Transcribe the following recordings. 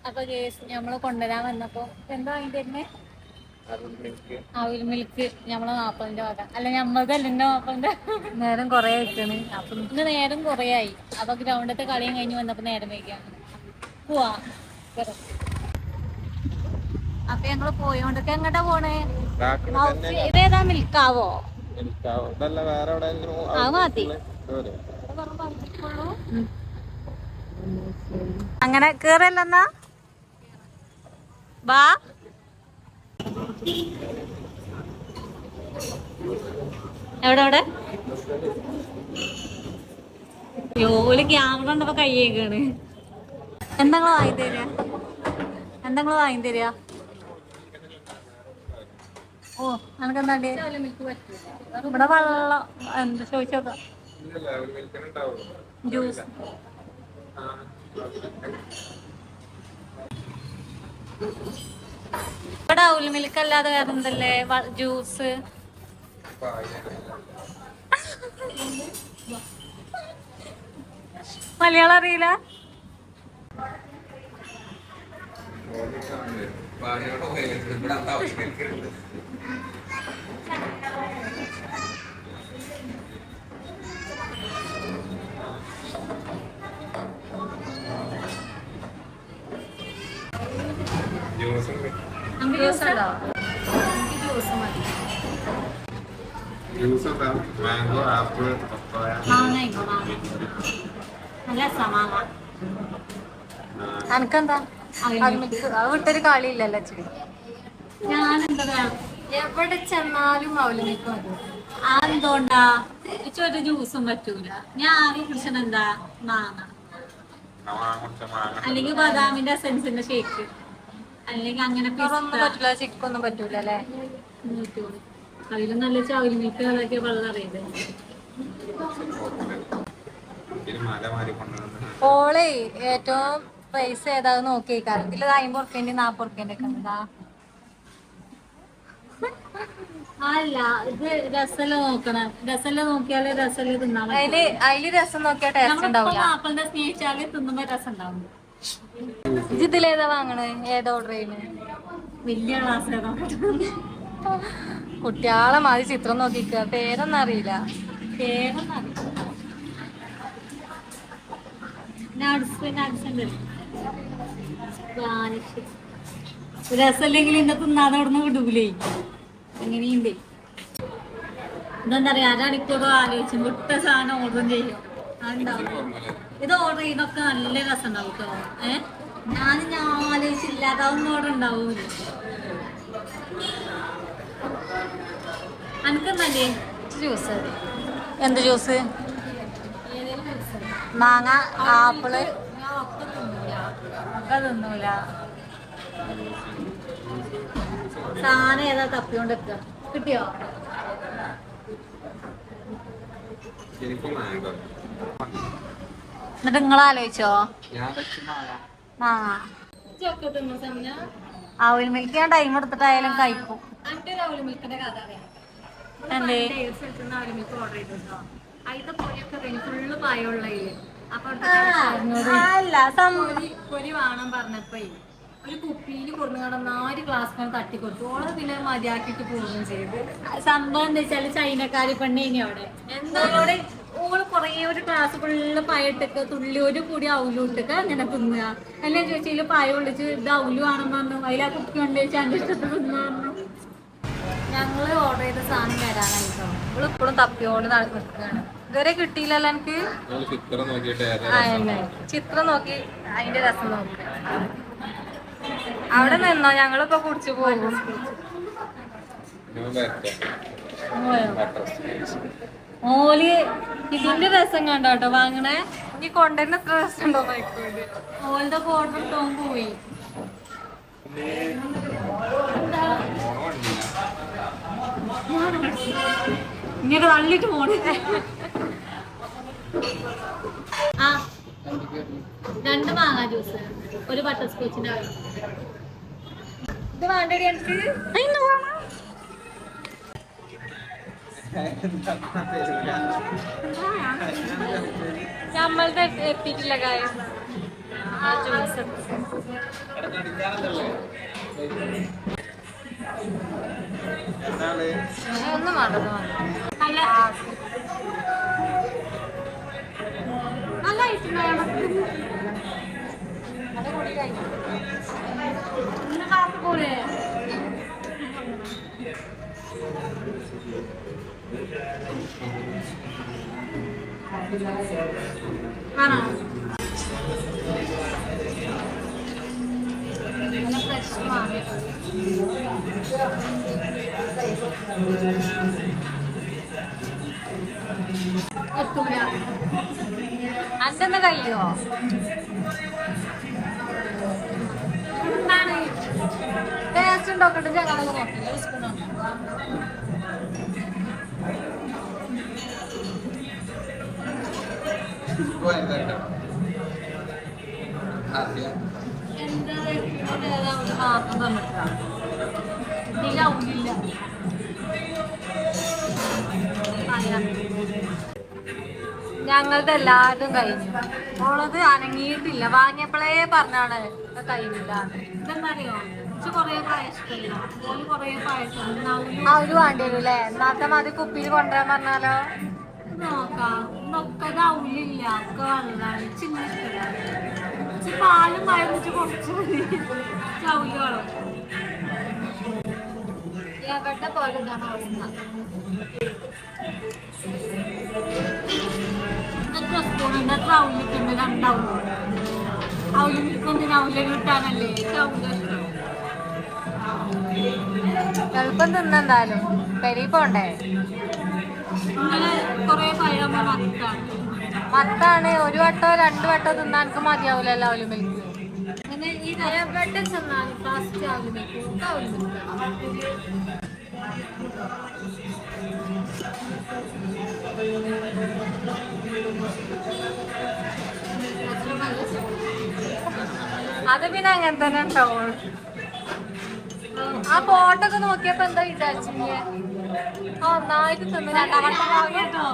അപ്പൊ നമ്മള് കൊണ്ടുവരാൻ വന്നപ്പോ എന്താ അതിന്റെ തന്നെ അവിൽ മിൽക്ക് നമ്മളെ 40ന്റെ വക അല്ല ഞമ്മൾക്കല്ല എന്റെ 40ന്റെ നേരം കൊറേ ആയിട്ടാണ് അപ്പൊ ഇന്ന് നേരം കൊറേ ആയി അപ്പൊ ഗ്രൗണ്ടത്തെ കളിയും കഴിഞ്ഞ് വന്നപ്പോ നേരം വൈകിയാണ് പോവാ അപ്പൊ ഞങ്ങള് പോയോണ്ടൊക്കെ എങ്ങട്ടാ പോണേ ഇതേതാ മിൽക്കാവോ അത് മതി അങ്ങനെ കേറല്ലെന്നാ ബാ എവിടെ ജോലി ക്യാമറ ഉണ്ടപ്പോ കയ്യേക്കാണ് എന്തെങ്കിലും വാങ്ങി തരിക ഓ എനക്കെന്താണ്ട് ഇവിടെ വെള്ളം എന്താ ചോദിച്ചോക്കാം ജ്യൂസ് ഇവിടെ ഔൽ മിൽക്ക് അല്ലാതെ വേറെ എന്തല്ലേ ജ്യൂസ് മലയാളം അറിയില്ല മാംഗോ ആപ്പിൾ അനക്കെന്താ വിട്ടൊരു കളിയില്ലല്ലോ ഞാനെന്താ എവിടെ ചെന്നാലും അവലിനേക്ക് മതി അതെന്തോണ്ടാ ഒരു ജ്യൂസും പറ്റൂല ഞാൻ ആകെ കുടിച്ചത് എന്താ മാങ്ങ അല്ലെങ്കിൽ ബദാമിന്റെ എസൻസിന്റെ ഷേക്ക് അല്ലെങ്കിൽ അങ്ങനെ പറ്റില്ല ചിക്കൊന്നും പറ്റൂല അല്ലേ അതിലും നല്ല ചവലിനേക്ക് അതൊക്കെ വെള്ളം അറിയത് ഓളെ ഏറ്റവും പൈസ ഏതാ നോക്കിയേക്കാറ് ഇതിൽ 50 40 ഒക്കെ എന്താ അല്ല ഇത് രസമല്ല നോക്കണം രസമല്ല നോക്കിയാലേ രസമല്ല തിന്നാൻ അതില് രസം നോക്കിയാ ടേസ്റ്റ് ഉണ്ടാവില്ല ആപ്പിളിന്റെ സ്നേഹിച്ചാല് തിന്നുമ്പോ രസം ഉണ്ടാവും ഇതിലേതാ വാങ്ങണേ ഏതാ ഓർഡർ ചെയ്യുന്നത് വലിയ ക്ലാസ് ഏതാ കുട്ടിയാളെ മാതിരി ചിത്രം നോക്കിക്ക പേരൊന്നും അറിയില്ല രസമില്ലെങ്കിൽ ഇന്നെ തിന്നാതെ അവിടെ നിന്ന് വിടൂലേ അങ്ങനെയുണ്ട് ഇതെന്താ പറയാ അരണിക്കൂറോ ആലോചിച്ചും വിട്ട സാധനം ഓർഡറും ചെയ്യും അതുണ്ടാവും ഇത് ഓർഡർ ചെയ്തൊക്കെ നല്ല രസം ഉണ്ടാവും കേട്ടോ ഞാൻ ആലോചിച്ചില്ല അതൊന്നും ഓർഡർ ഉണ്ടാവൂല അനക്കെന്നല്ലേ ജ്യൂസ് എന്ത് ജ്യൂസ് മാങ്ങ ആപ്പിള് ഒക്കെ തിന്നൂല സാധനം ഏതാ തപ്പിക്കൊണ്ട് വെക്കുക കിട്ടിയോ എന്നിട്ട് നിങ്ങൾ ആലോചിച്ചോ മാങ്ങ അവൽ മിൽക്ക് ഞാൻ ടൈം എടുത്തിട്ടായാലും കഴിക്കും അവൽ മിൽക്കിന്റെ കഥ എന്തേ അതിന്റെ പൊരിയൊക്കെ ഫുള്ള് പായുള്ള അപ്പൊ പൊരി വേണം പറഞ്ഞപ്പോ ഒരു കുപ്പിയിൽ കൊണ്ടു കിടന്ന 4 ഗ്ലാസ് തട്ടിക്കൊടുത്തു ഓളെ പിന്നെ മതിയാക്കിട്ട് പോവുകയും ചെയ്തു സംഭവം എന്താ വെച്ചാല് ചൈനക്കാരി പെണ്ണേനി അവിടെ എന്തോടെ ഓള് കൊറേ ഒരു ഗ്ലാസ് ഫുള്ള് പയട്ടൊക്കെ തുള്ളി ഒരു കൂടി ഔലൂട്ടൊക്കെ അങ്ങനെ തിന്നുക അല്ലെ ചോദിച്ചാൽ പായ വിളിച്ച് ഇത് ഔലു ആണെന്ന് പറഞ്ഞു അതിലാ കുപ്പി കൊണ്ട് വെച്ചാൽ എൻ്റെ ഇഷ്ടത്തിൽ തിന്നു പറഞ്ഞു ഞങ്ങള് ഓർഡർ ചെയ്ത സാധനം വരാനായിട്ടോ ഇവള് ഇപ്പോഴും തപ്പിയോണ്ട് നിൽക്കുകയാണ് ഇതുവരെ കിട്ടിയില്ലല്ലോ എനിക്ക് ചിത്രം നോക്കി അതിന്റെ രസം നോക്കി അവിടെ നിന്നോ ഞങ്ങളിപ്പോ കുടിച്ചു പോകും ഓല് ഇതിന്റെ രസം കണ്ടോട്ടോ വാങ്ങണേ ഇനി കൊണ്ടുവരുന്ന എത്ര രസം ഉണ്ടോ നോക്കിക്കൊണ്ട് ഓളുടെ ഓർഡർ ഇട്ടോൻ പോയി ഇങ്ങനെ തള്ളിട്ട് പോണേ ആ 2 മാങ്ങ ജ്യൂസ് ഒരു ബട്ടർ സ്കോച്ചിന്റെ ഇത് വേണ്ടടി എനിക്ക് നമ്മളുടെ എത്തിയിട്ടില്ല കാര്യം ജ്യൂസ് ഒന്നും വേണ്ടത് നല്ല നല്ല പോലെ ആണോ നല്ല പ്രശ്നമാണ് എത്തൂല അന്റെ കഴിയോ എന്താണ് ടേസ്റ്റ് ഉണ്ടോക്കട്ടെ ഞങ്ങളൊക്കെ നോക്കില്ല ഒരു സ്പൂൺ ഞങ്ങളുടെ എല്ലാവരും കഴിഞ്ഞു ഓളത് അനങ്ങിയിട്ടില്ല വാങ്ങിയപ്പോഴേ പറഞ്ഞാണ് കഴിഞ്ഞില്ല ഇതെന്നറിയോ കൊറേ പായസം കൊറേ പായസം അവര് വേണ്ടി വരും അല്ലേ എന്നാത്ത മതി കുപ്പിയിൽ കൊണ്ടുവരാൻ പറഞ്ഞാലോ നോക്കാം ഒക്കെ ഔലില്ല ഒക്കെ വെള്ളമാണ് ചിന്ന പാലും പഴം വെച്ച് കുറച്ച് മതി ചൗല് വേണം എവിടെ പോലെ ഇതാണ് അവസ്ഥ എത്ര സ്പൂണുണ്ട് എത്ര ഔലിട്ടുണ്ട് രണ്ടാവും ഔല് മിൽക്കൊന്നിന് ഔല് കിട്ടാനല്ലേ ചൗല് എളുപ്പം തിന്നെന്തായാലും പെരി പോണ്ടേ ഇങ്ങനെ കൊറേ പഴം മത്താണ് ഒരു വട്ടോ രണ്ടു വട്ടോ തിന്നാൻ എനിക്ക് മതിയാവൂലല്ലോ ഔല് മിൽക്ക് അങ്ങനെ ഈ എവിടെ ചെന്നാലും ഫാസ്റ്റ് ഔല് മിൽക്ക് ഔല് മിൽക്ക് അത് പിന്നെ അങ്ങനെ തന്നെ ഉണ്ടാവുള്ളൂ ആ ഫോട്ടൊക്കെ നോക്കിയപ്പോ എന്താ വിചാരിച്ചില്ലേ ഒന്നായിട്ട് തിന്നിട്ടോ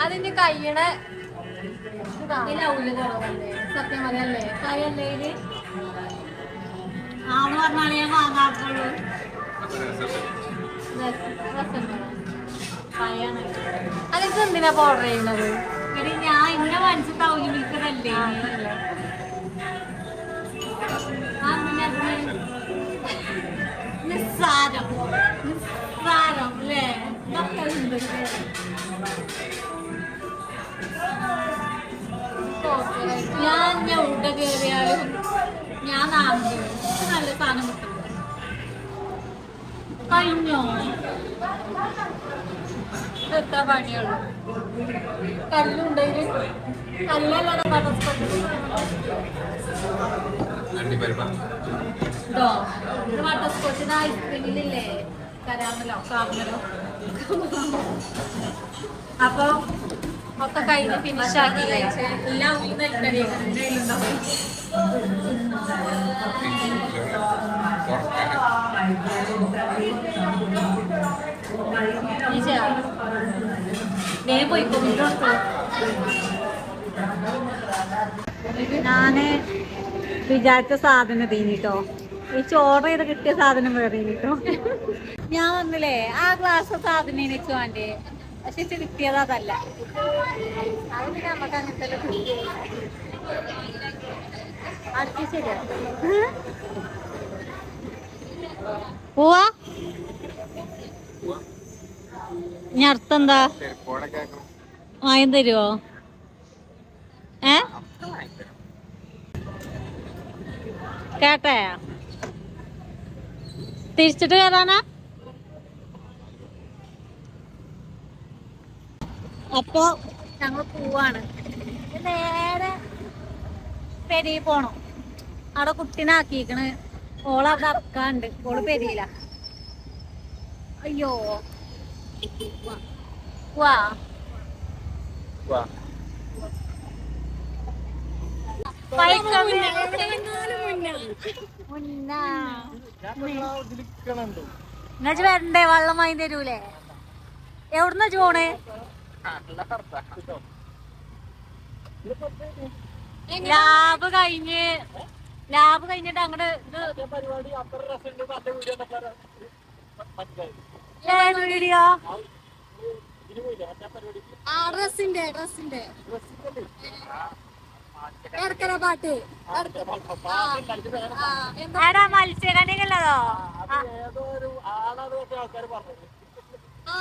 അതിന്റെ കയ്യണ സത്യം പറയല്ലേ കൈയല്ലേ ഇത് ആന്ന് പറഞ്ഞാൽ ഞാൻ വാങ്ങാത്തുള്ളൂ അതൊക്കെ എന്തിനാ ഓർഡർ ചെയ്യുന്നത് ഞാൻ ഇന്ന മനസ്സിൽ തൗലി മിൽക്കതല്ലേ നിസ്സാരം നിസ്സാരം അല്ലേ ഞാൻ എവിടെ കയറിയാലും ഞാൻ നല്ല സാധനം കിട്ടും കഴിഞ്ഞോ എത്ര പണിയുള്ളൂ കല്ലുണ്ടെങ്കിൽ കല്ലല്ലാതെ ബട്ടർസ്കോച്ചിന് ഐസ്ക്രീമിലില്ലേ കരാമലോ കാർമലോ അപ്പൊ മൊത്തം കഴിഞ്ഞ് ഫിനിഷ് ആക്കി എല്ലാം ഞാന് വിചാരിച്ച സാധനം തീനിട്ടോ ഈ ചോറ് ചെയ്ത് കിട്ടിയ സാധനം വേറെ കേട്ടോ ഞാൻ വന്നില്ലേ ആ ഗ്ലാസ് സാധനം എനിക്ക് വേണ്ടേ പക്ഷെ കിട്ടിയത് അതല്ല അത് പിന്നെ നമുക്ക് അങ്ങനത്തെ അടുത്ത് ശരിയാ പോവാ ഇനി അർത്ഥെന്താ വാങ്ങി തരുവോ കേട്ടേ തിരിച്ചിട്ട് കയറാനാ അപ്പൊ ഞങ്ങൾ പോവാണ് നേരെ പെരി പോണം അവിടെ കുട്ടീനെ ആക്കിക്കണ് ഓളവിടെ അറക്കാണ്ട് ഓള് പെരിയില്ല അയ്യോ വാ എന്നുവെച്ച് വരണ്ടേ വെള്ളം വാങ്ങി തരൂലേ എവിടുന്ന ചോണേ ലാബ് കഴിഞ്ഞിട്ട് അങ്ങോട്ട് വീഡിയോ ഡ്രസ്സിന്റെ പാട്ട് ആടാ മത്സ്യകന്യകല്ലതോ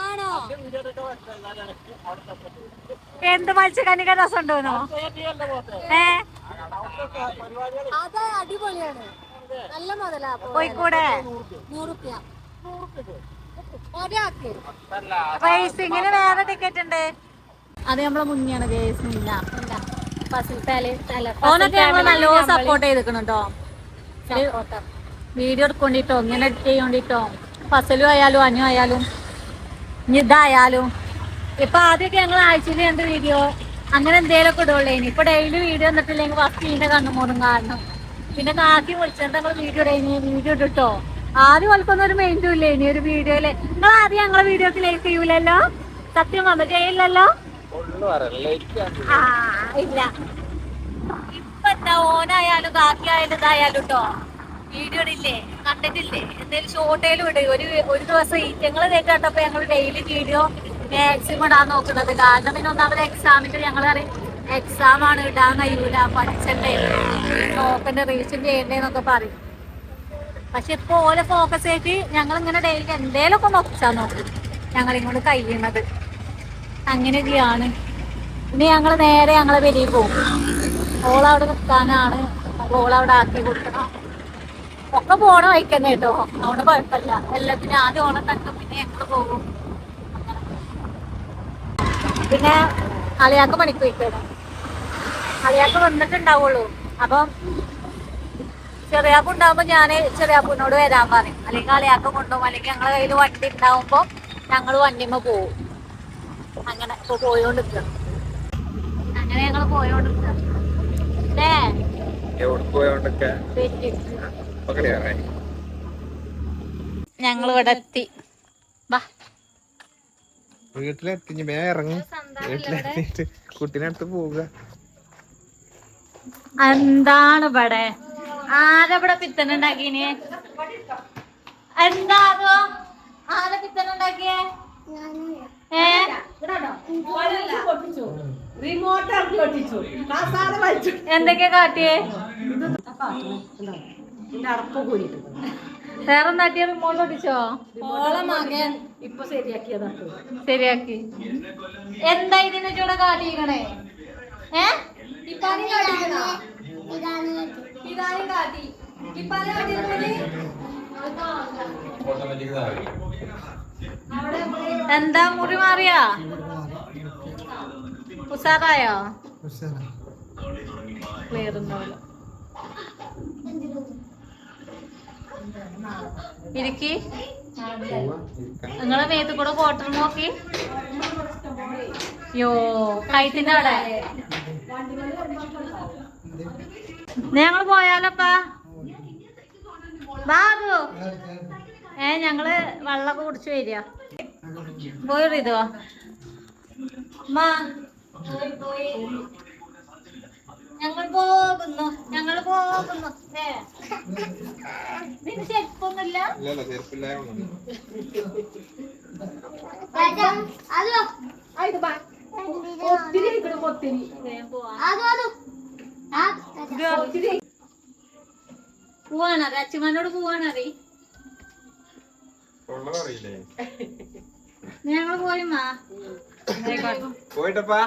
ആണോ എന്ത് മത്സ്യകന്യക രസം ഉണ്ടോന്നോ അത് അടിപൊളിയാണ് നല്ല മുതലാ കോഴിക്കോട് 100 ഒരാൾക്ക് റേസിങ്ങിന് വേറെ ടിക്കറ്റ് ഉണ്ട് അത് നമ്മളെ മുന്നെയാണ് കേസില്ല ഓനൊക്കെ ഞങ്ങൾ നല്ലോണം സപ്പോർട്ട് ചെയ്തിക്കണം കേട്ടോ വീഡിയോ എടുക്കൊണ്ടിട്ടോ ഇങ്ങനെ എഡിറ്റ് ചെയ്യോണ്ടിട്ടോ ഫസലും ആയാലും അനു ആയാലും ഇനി ഇതായാലും ഇപ്പൊ ആദ്യമൊക്കെ ഞങ്ങൾ ആഴ്ചയിൽ 2 വീഡിയോ അങ്ങനെ എന്തേലൊക്കെ ഇടുള്ളൂ ഇപ്പൊ ഡെയിലി വീഡിയോ എന്നിട്ടില്ലെങ്കിൽ ഫസ്റ്റ് ഇതിന്റെ കണ്ണുമോടും കാരണം പിന്നെ കാക്കി വിളിച്ചിട്ട് ഞങ്ങൾ വീഡിയോ ഇട്ടോ ആദ്യം വൽക്കൊന്നും ഒരു മെയിൻറ്റും ഇല്ലേ ഇനി ഒരു വീഡിയോയില് നിങ്ങൾ ആദ്യം ഞങ്ങളെ വീഡിയോക്ക് ലൈക്ക് ചെയ്യൂലല്ലോ സത്യം വന്നു ചെയ്യില്ലല്ലോ ഇല്ല ഇപ്പൊ എന്താ ഓനായാലും കാക്കിയായാലും ഇതായാലും കേട്ടോ വീഡിയോ ഇല്ലേ കണ്ടിട്ടില്ലേ എന്തേലും ഷോർട്ടേലും ഇടും ഒരു ദിവസം ഞങ്ങൾ കേട്ടപ്പോ ഞങ്ങൾ ഡെയിലി വീഡിയോ മാക്സിമം ഇടാൻ നോക്കുന്നത് കാരണം പിന്നെ ഒന്നാമത് എക്സാമിന്റെ ഞങ്ങൾ അറിയും എക്സാം ആണ് ഇടാൻ കഴിയൂല പഠിച്ചല്ലേ നോക്കണ്ടേ റിവിഷൻ ചെയ്യണ്ടേന്നൊക്കെ പറയും പക്ഷെ ഇപ്പൊ ഓലെ ഫോക്കസ് ആയിട്ട് ഞങ്ങൾ ഇങ്ങനെ ഡെയിലി എന്തേലൊക്കെ നോക്കിച്ചാൽ നോക്കും ഞങ്ങളിങ്ങോട്ട് കഴിയുന്നത് അങ്ങനെയൊക്കെയാണ് ഇനി ഞങ്ങൾ നേരെ ഞങ്ങളെ വെളിയിൽ പോകും ഓളവിടെ നിൽക്കാനാണ് ഓളവിടെ ആക്കി കൊടുക്കണം ഒക്കെ പോണ വയ്ക്കുന്ന കേട്ടോ അവിടെ കുഴപ്പമില്ല എല്ലാത്തിനും ആദ്യം ഓണം കണ്ടു പിന്നെ ഞങ്ങൾ പോകും പിന്നെ അളിയാക്ക് പണിക്ക് വയ്ക്കണം അളിയാക്ക് വന്നിട്ടുണ്ടാവുള്ളൂ അപ്പം ചെറിയാപ്പ് ഉണ്ടാവുമ്പോ ഞാന് ചെറിയാപ്പിനോട് വരാൻ പറയും അല്ലെങ്കിൽ അളിയാക്ക കൊണ്ടുപോകും അല്ലെങ്കിൽ ഞങ്ങളെ കയ്യിൽ വണ്ടി ഉണ്ടാവുമ്പോ ഞങ്ങൾ വണ്ടിമ്മ പോവും അങ്ങനെ ഇപ്പൊ പോയോണ്ടിരിക്കുക അങ്ങനെ ഞങ്ങൾ പോയോണ്ടിരിക്കുക ഞങ്ങൾ ഇവിടെ എത്തി വീട്ടിലെത്തി ഇറങ്ങും വീട്ടിലെത്തിട്ട് കുട്ടീനടുത്ത് പോവുക എന്താണ് ഇവിടെ ആരവിടെ പിത്തനുണ്ടാക്കിന് എന്താണോ ആരെ പിത്തനുണ്ടാക്കിയേ എന്തൊക്കെയാ കാട്ടിയേ വേറെ നാട്ടിയ റിമോട്ട് പൊട്ടിച്ചോ ഓളെ മകൻ ഇപ്പൊ ശരിയാക്കി എന്താ ഇതിനെ ചൂടെ കാട്ടിക്കണേ ഇപ്പാനും കാട്ടിക്കണോ ഇതാനും കാട്ടി ഇപ്പാനും കാട്ടി എന്താ മുറി മാറിയാ ഉസാറായോ ക്ലിയർ ഉണ്ടാവില്ല ഇരിക്കി നിങ്ങളെ മേത്ത് കൂടെ കോട്ടർ നോക്കി യോ കൈത്തിന്റെ അവിടെ ഞങ്ങള് പോയാലപ്പാ ബാബു ഞങ്ങള് വെള്ളമൊക്കെ കുടിച്ചു വരിക പോയിതോ ഞങ്ങൾ പോകുന്നു ഇതിന് ചെരുപ്പൊന്നുമില്ല പോവാണറി അച്ഛമ്മനോട് പോവാണറി ഞങ്ങൾ പോയിമാ പോയിട്ടപ്പാ